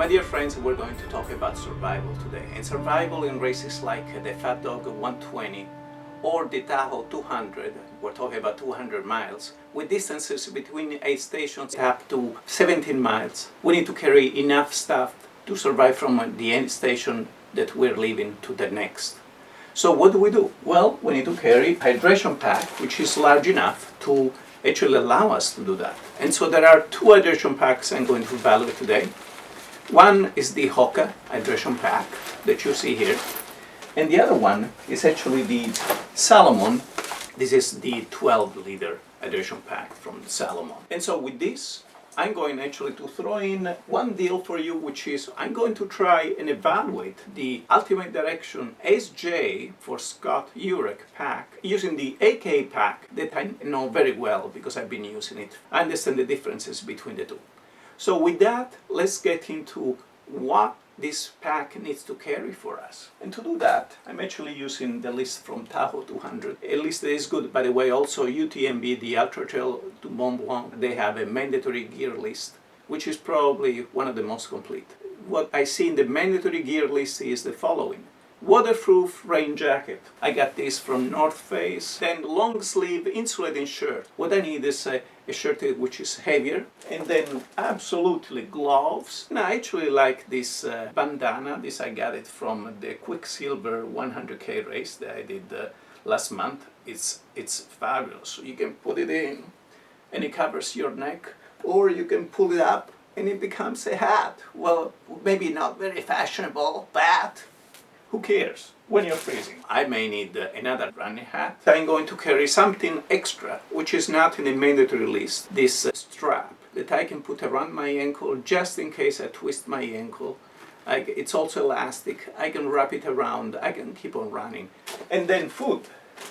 My dear friends, we're going to talk about survival today. And survival in races like the Fat Dog 120 or the Tahoe 200, we're talking about 200 miles, with distances between aid stations up to 17 miles. We need to carry enough stuff to survive from the end station that we're leaving to the next. So what do? Well, we need to carry a hydration pack, which is large enough to actually allow us to do that. And so there are two hydration packs I'm going to evaluate today. One is the Hoka hydration pack that you see here, and the other one is actually the Salomon. This is the 12-liter hydration pack from Salomon. And so with this, I'm going actually to throw in one deal for you, which is I'm going to try and evaluate the Ultimate Direction SJ for Scott Jurek pack using the AK pack that I know very well because I've been using it. I understand the differences between the two. So with that, let's get into what this pack needs to carry for us. And to do that, I'm actually using the list from Tahoe 200. A list that is good, by the way. Also UTMB, the Ultra Trail to Mont Blanc, they have a mandatory gear list, which is probably one of the most complete. What I see in the mandatory gear list is the following. Waterproof rain jacket. I got this from North Face. Then long sleeve insulating shirt. What I need is a shirt which is heavier. And then absolutely gloves. And I actually like this bandana. This I got it from the Quicksilver 100K race that I did last month. It's fabulous. So you can put it in and it covers your neck, or you can pull it up and it becomes a hat. Well, maybe not very fashionable, but who cares when you're freezing? I may need another running hat. I'm going to carry something extra, which is not in the mandatory list. This strap that I can put around my ankle just in case I twist my ankle. It's also elastic. I can wrap it around. I can keep on running. And then food.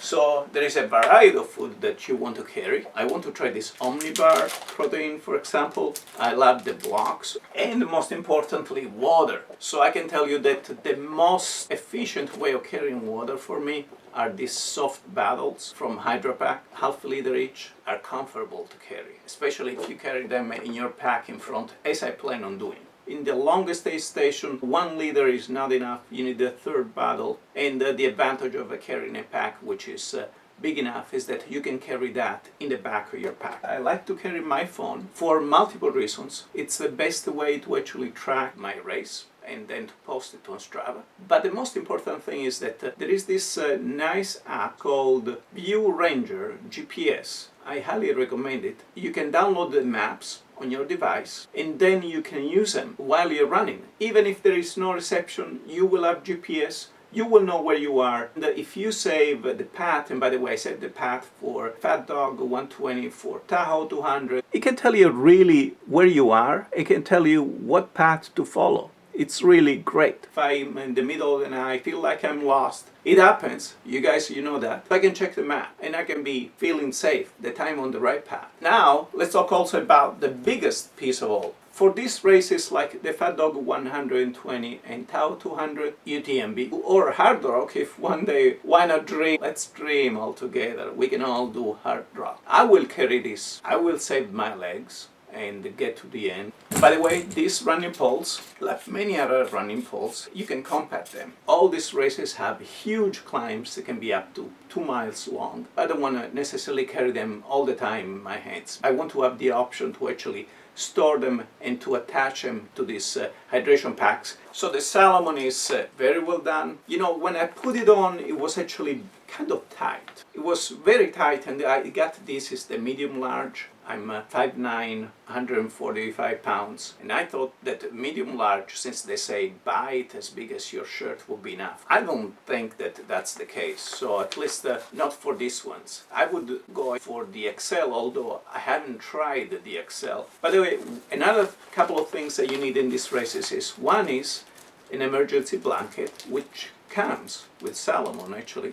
So there is a variety of food that you want to carry. I want to try this Omnibar protein, for example. I love the blocks. And most importantly, water. So I can tell you that the most efficient way of carrying water for me are these soft bottles from Hydro Pack, half a liter each, are comfortable to carry, especially if you carry them in your pack in front, as I plan on doing. In the longest aid station, 1 liter is not enough. You need a third bottle. And the advantage of carrying a pack which is big enough is that you can carry that in the back of your pack. I like to carry my phone for multiple reasons. It's the best way to actually track my race and then to post it on Strava. But the most important thing is that there is this nice app called View Ranger GPS. I highly recommend it. You can download the maps on your device and then you can use them while you're running. Even if there is no reception, you will have GPS. You will know where you are. And if you save the path, and by the way, I saved the path for Fat Dog 120, for Tahoe 200, it can tell you really where you are. It can tell you what path to follow. It's really great. If I'm in the middle and I feel like I'm lost, it happens. You guys, you know that. I can check the map and I can be feeling safe that I'm on the right path. Now, let's talk also about the biggest piece of all. For these races like the Fat Dog 120 and Tahoe 200 UTMB or Hard Rock, if one day, why not dream? Let's dream all together. We can all do Hard Rock. I will carry this. I will save my legs and get to the end. By the way, these running poles, like many other running poles, you can compact them. All these races have huge climbs that can be up to 2 miles long. I don't want to necessarily carry them all the time in my hands. I want to have the option to actually store them and to attach them to these hydration packs. So the Salomon is very well done. You know, when I put it on, it was actually kind of tight. It was very tight, and I got this is the medium large. I'm 5'9", 145 pounds, and I thought that medium large, since they say buy it as big as your shirt, will be enough. I don't think that that's the case, so at least not for these ones. I would go for the XL, although I haven't tried the XL. By the way, another couple of things that you need in these races is, one is an emergency blanket, which comes with Salomon actually,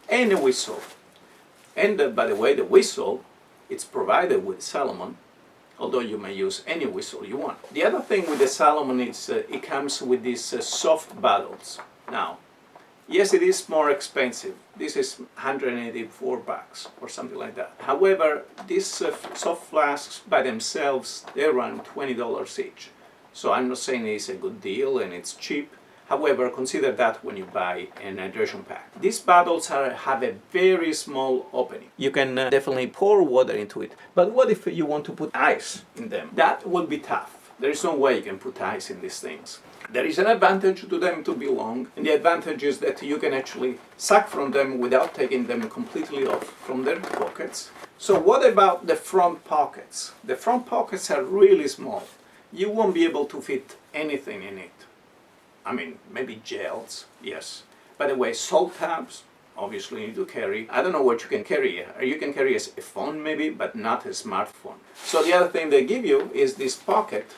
and a whistle. And by the way, the whistle, it's provided with Salomon, although you may use any whistle you want. The other thing with the Salomon is it comes with these soft bottles. Now, yes, it is more expensive. This is $184 or something like that. However, these soft flasks by themselves, they run $20 each. So I'm not saying it's a good deal and it's cheap. However, consider that when you buy an hydration pack. These bottles have a very small opening. You can definitely pour water into it. But what if you want to put ice in them? That will be tough. There is no way you can put ice in these things. There is an advantage to them to be long, and the advantage is that you can actually suck from them without taking them completely off from their pockets. So what about the front pockets? The front pockets are really small. You won't be able to fit anything in it. I mean, maybe gels, yes. By the way, salt tabs, obviously you need to carry. I don't know what you can carry. You can carry a phone maybe, but not a smartphone. So the other thing they give you is this pocket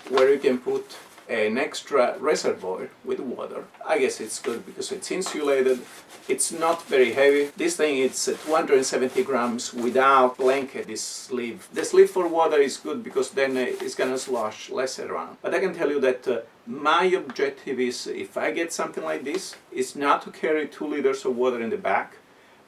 where you can put an extra reservoir with water. I guess it's good because it's insulated. It's not very heavy. This thing is 270 grams without blanket, this sleeve. The sleeve for water is good because then it's gonna slosh less around. But I can tell you that my objective is, if I get something like this, is not to carry 2 liters of water in the back,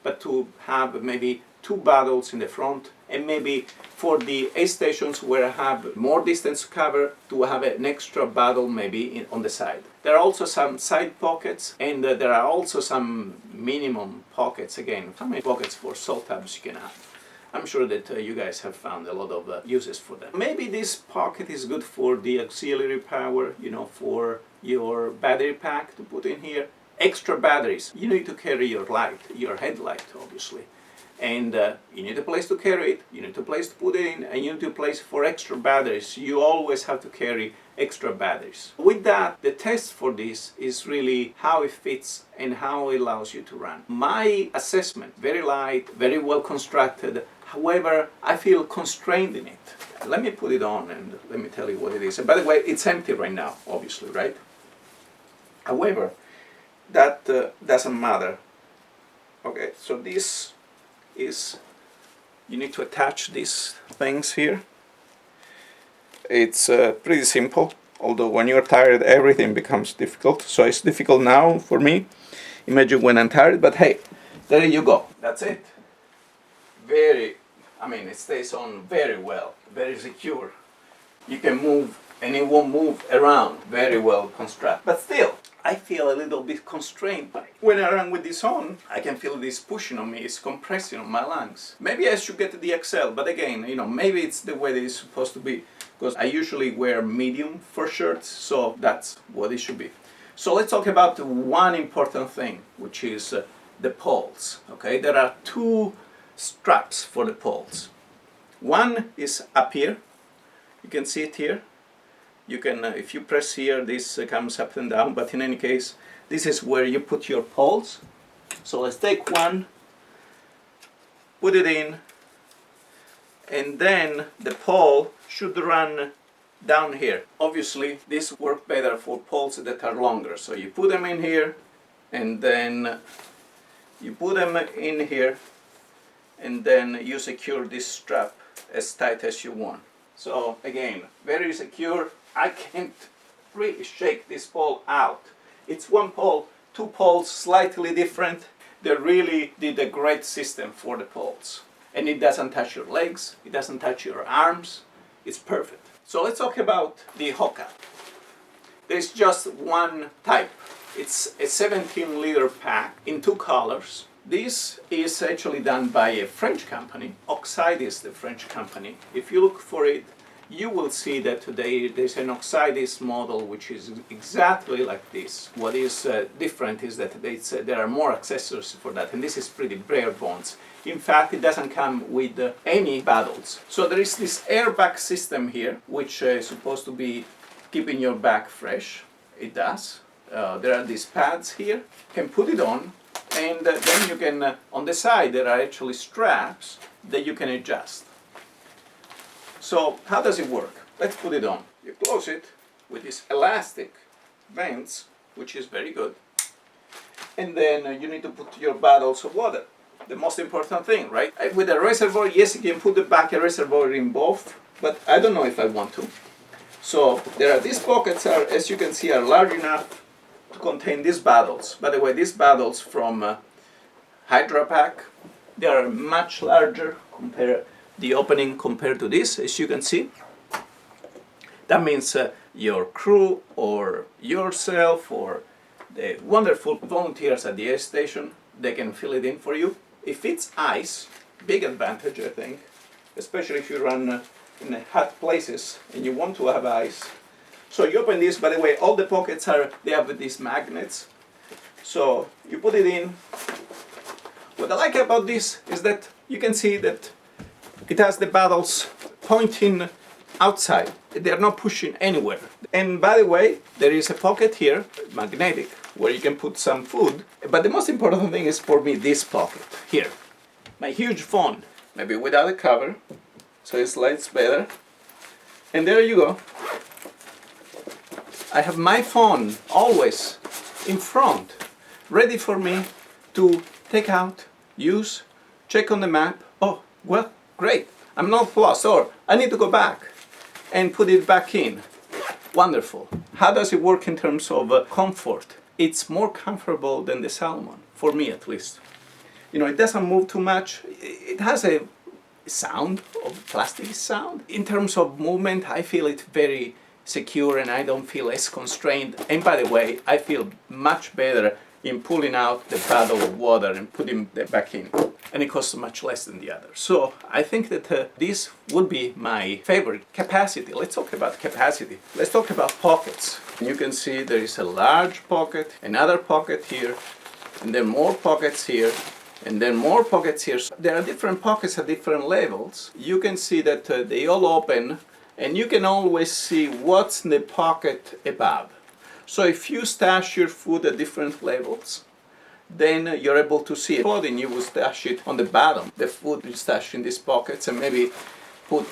but to have maybe 2 bottles in the front, and maybe for the aid stations where I have more distance to cover, to have an extra bottle maybe on the side. There are also some side pockets, and there are also some minimum pockets. Again, how many pockets for salt tabs you can have? I'm sure that you guys have found a lot of uses for them. Maybe this pocket is good for the auxiliary power, you know, for your battery pack to put in here. Extra batteries. You need to carry your light, your headlight, obviously. And you need a place to carry it, you need a place to put it in, and you need a place for extra batteries. You always have to carry extra batteries. With that, the test for this is really how it fits and how it allows you to run. My assessment, very light, very well constructed. However, I feel constrained in it. Let me put it on and let me tell you what it is. And by the way, it's empty right now, obviously, right? However, that doesn't matter. Okay, so this is, you need to attach these things here. It's pretty simple, although when you're tired everything becomes difficult. So it's difficult now for me. Imagine when I'm tired, but hey, there you go. That's it. It stays on very well, very secure. You can move and it won't move around, very well constructed. But still, I feel a little bit constrained by it. When I run with this on, I can feel this pushing on me, it's compressing on my lungs. Maybe I should get the XL, but again, maybe it's the way that it's supposed to be, because I usually wear medium for shirts, so that's what it should be. So let's talk about one important thing, which is the poles. Okay, there are 2 straps for the poles. One is up here. You can see it here. You can, if you press here, this comes up and down, but in any case, this is where you put your poles. So let's take one, put it in, and then the pole should run down here. Obviously, this works better for poles that are longer. So you put them in here, and then you put them in here, and then you secure this strap as tight as you want. So again, very secure. I can't really shake this pole out. It's one pole, 2 poles, slightly different. They really did a great system for the poles. And it doesn't touch your legs, it doesn't touch your arms. It's perfect. So let's talk about the Hoka. There's just one type. It's a 17-liter pack in 2 colors. This is actually done by a French company. Oxide is the French company. If you look for it, you will see that today there's an Oxidis model which is exactly like this. What is different is that there are more accessories for that, and this is pretty bare bones. In fact, it doesn't come with any paddles. So there is this airbag system here, which is supposed to be keeping your back fresh. It does. There are these pads here. You can put it on, and then you can, on the side, there are actually straps that you can adjust. So how does it work? Let's put it on. You close it with these elastic vents, which is very good. And then you need to put your bottles of water. The most important thing, right? With a reservoir, yes, you can put a reservoir in both, but I don't know if I want to. So these pockets are, as you can see, are large enough to contain these bottles. By the way, these bottles from Hydra Pack, they are much larger the opening compared to this, as you can see. That means your crew or yourself or the wonderful volunteers at the air station, they can fill it in for you. If it's ice, big advantage I think, especially if you run in hot places and you want to have ice. So you open this, by the way, all the pockets they have these magnets. So you put it in. What I like about this is that you can see that it has the bottles pointing outside. They are not pushing anywhere. And by the way, there is a pocket here, magnetic, where you can put some food. But the most important thing is for me this pocket here. My huge phone, maybe without a cover, so it slides better. And there you go. I have my phone always in front, ready for me to take out, use, check on the map. Oh, well, great. I'm not lost, or I need to go back and put it back in. Wonderful. How does it work in terms of comfort? It's more comfortable than the Salomon, for me at least. You know, it doesn't move too much. It has a sound, of plastic sound. In terms of movement, I feel it very secure and I don't feel as constrained. And by the way, I feel much better in pulling out the bottle of water and putting it back in. And it costs much less than the other. So I think that this would be my favorite. Capacity. Let's talk about capacity. Let's talk about pockets. You can see there is a large pocket, another pocket here, and then more pockets here, and then more pockets here. So there are different pockets at different levels. You can see that they all open, and you can always see what's in the pocket above. So if you stash your food at different levels, then you're able to see it. Clothing, you will stash it on the bottom. The food you stash in these pockets and maybe put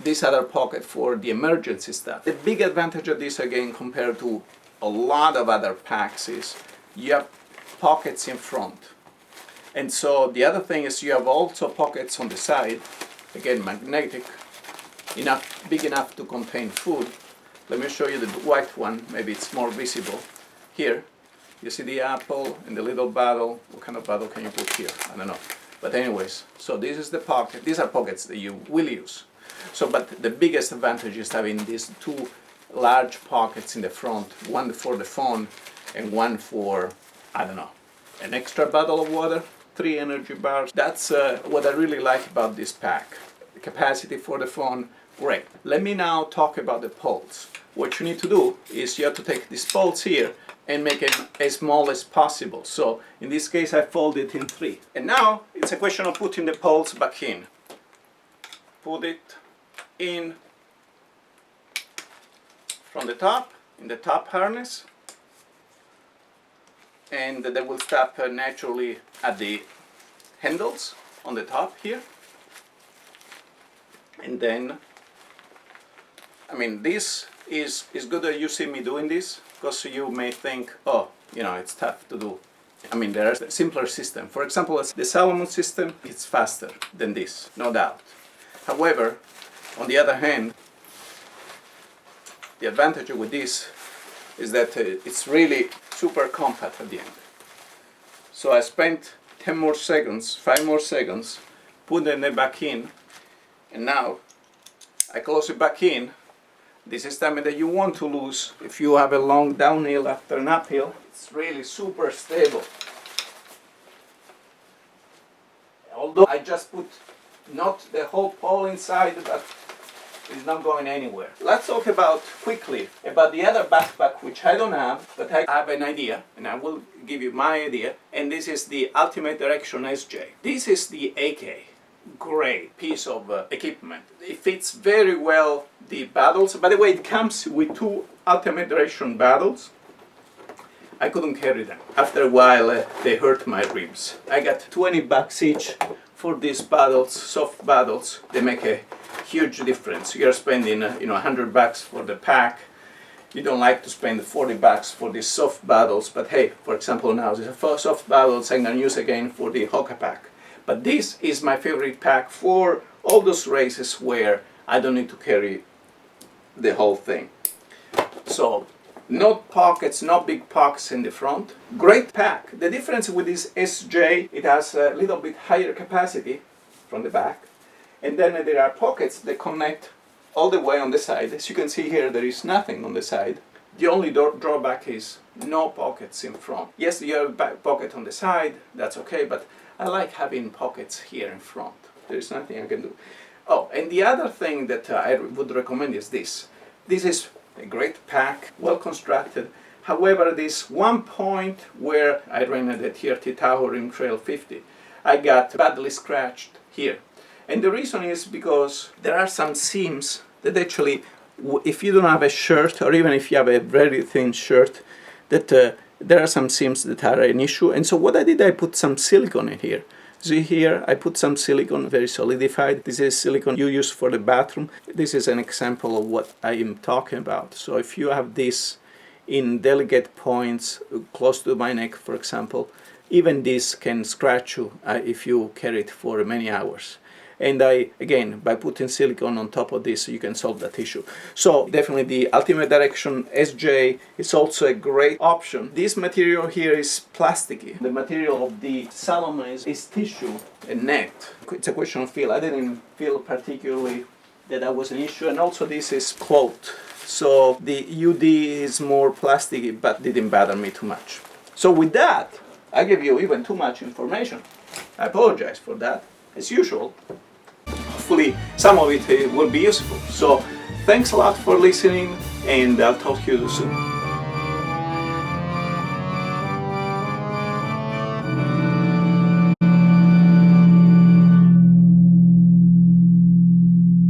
this other pocket for the emergency stuff. The big advantage of this, again, compared to a lot of other packs, is you have pockets in front. And so the other thing is you have also pockets on the side, again magnetic, big enough to contain food. Let me show you the white one, maybe it's more visible. Here, you see the apple and the little bottle. What kind of bottle can you put here? I don't know. But anyways, so this is the pocket. These are pockets that you will use. So, but the biggest advantage is having these two large pockets in the front, one for the phone and one for, I don't know, an extra bottle of water, 3 energy bars. That's what I really like about this pack. The capacity for the phone, great. Let me now talk about the poles. What you need to do is you have to take these poles here and make it as small as possible. So in this case I fold it in 3. And now it's a question of putting the poles back in. Put it in from the top, in the top harness, and they will stop naturally at the handles on the top here. And then, I mean, this is good that you see me doing this, because you may think, oh, you know, it's tough to do. I mean, there's a simpler system. For example, the Salomon system, it's faster than this, no doubt. However, on the other hand, the advantage with this is that it's really super compact at the end. So I spent 10 more seconds, 5 more seconds, putting it back in, and now I close it back in. This is time that you want to lose if you have a long downhill after an uphill. It's really super stable. Although I just put not the whole pole inside, but it's not going anywhere. Let's talk quickly about the other backpack, which I don't have, but I have an idea, and I will give you my idea. And this is the Ultimate Direction SJ. This is the AK. Great piece of equipment. It fits very well the battles. By the way, it comes with 2 Ultimate Direction battles. I couldn't carry them. After a while, they hurt my ribs. I got $20 each for these battles, soft battles. They make a huge difference. You're spending, $100 for the pack. You don't like to spend $40 for these soft battles, but hey, for example, now these soft battles I'm gonna use again for the Hoka pack. But this is my favorite pack for all those races where I don't need to carry the whole thing. So, no pockets, no big pockets in the front. Great pack. The difference with this SJ, it has a little bit higher capacity from the back. And then there are pockets that connect all the way on the side. As you can see here, there is nothing on the side. The only drawback is no pockets in front. Yes, you have a back pocket on the side, that's okay, but I like having pockets here in front. There is nothing I can do. Oh, and the other thing that I would recommend is this. This is a great pack, well constructed. However, this one point where I ran the TRT Tahoe Rim Trail 50, I got badly scratched here. And the reason is because there are some seams that actually, if you don't have a shirt, or even if you have a very thin shirt, that there are some seams that are an issue. And so what I did, I put some silicone in here. See here, I put some silicone, very solidified. This is silicone you use for the bathroom. This is an example of what I am talking about. So if you have this in delicate points, close to my neck, for example, even this can scratch you if you carry it for many hours. And again, by putting silicone on top of this, you can solve that issue. So definitely the Ultimate Direction SJ is also a great option. This material here is plasticky. The material of the Salomon is tissue and net. It's a question of feel. I didn't feel particularly that was an issue. And also this is cloth. So the UD is more plasticky, but didn't bother me too much. So with that, I gave you even too much information. I apologize for that, as usual. Hopefully some of it will be useful. So thanks a lot for listening, and I'll talk to you soon.